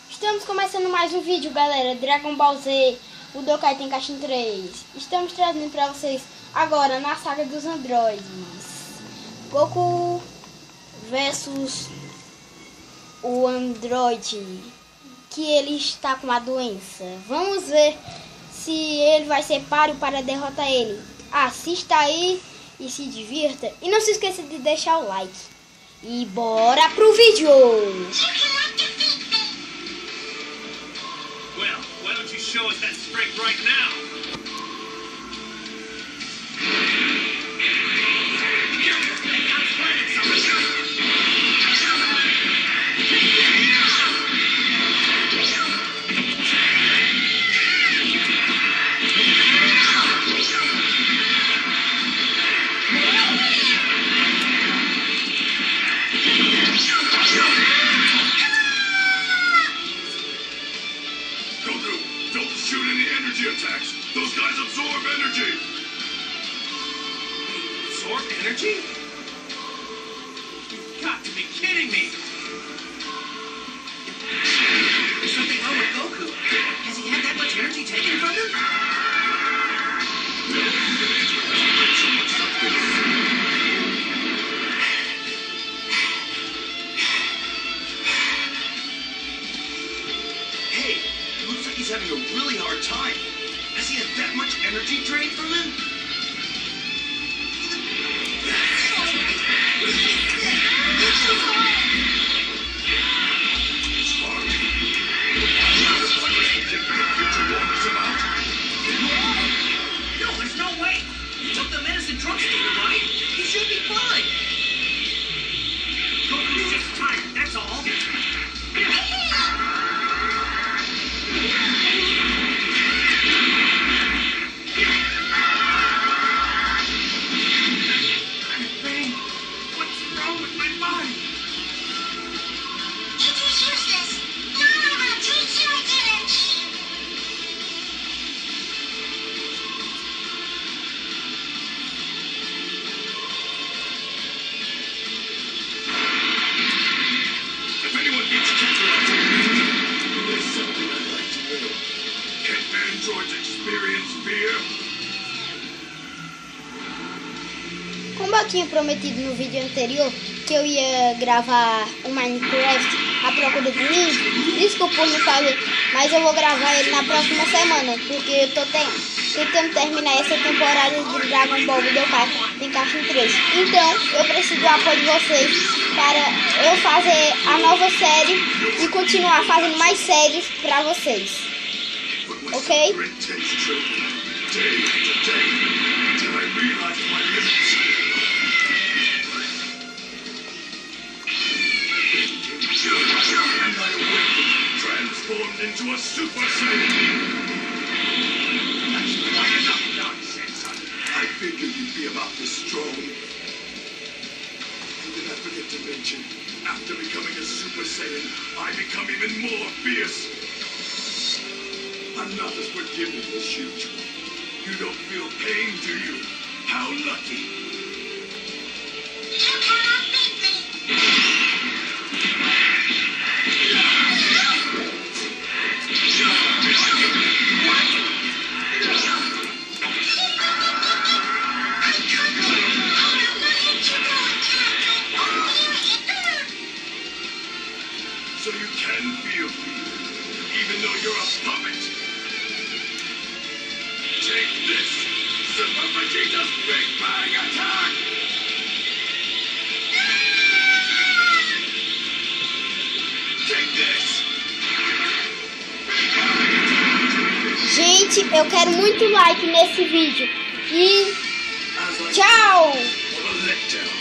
Estamos começando mais um vídeo, galera. Dragon Ball Z, o Dokai Tenkaichi 3. Estamos trazendo pra vocês agora na saga dos androides. Goku versus o androide, que ele está com uma doença. Vamos ver se ele vai ser páreo para derrotar ele. Assista aí e se divirta. E não se esqueça de deixar o like. E bora pro vídeo! Well, why don't you show us that strength right now? Don't shoot any energy attacks. Those guys absorb energy. Absorb energy? You've got to be kidding me. There's something wrong with Goku. Has he had that much energy taken from him? Hey, looks like he's having a really hard time. Has he had that much energy drained from him? No, there's no way. He took the medicine drugstore, right? He should be fine. Goku's just tired, that's all. What's wrong with my body? It is useless. Now I will take your energy. If anyone beats Kakarot, there's something I'd like to know. Can androids experience fear? Como eu tinha prometido no vídeo anterior que eu ia gravar o Minecraft A Procura do Ninja, desculpa por não fazer, mas eu vou gravar ele na próxima semana, porque eu tô tentando terminar essa temporada de Dragon Ball Dokai Tenkaichi 3. Então, eu preciso do apoio de vocês para eu fazer a nova série e continuar fazendo mais séries pra vocês. Ok? It takes true. Day after day, until I realize my limits. And I awakened, transformed into a Super Saiyan. That's quite enough nonsense. I figured you'd be about this strong. And did I forget to mention, after becoming a Super Saiyan, I become even more fierce. I'm not as forgiving as usual. You don't feel pain, do you? How lucky. You cannot beat me. So you can feel fear, even though you're a puppet. Take this, Super Vegeta's Big Bang Attack! Take this! Gente, eu quero muito like nesse vídeo. E tchau! What a letdown.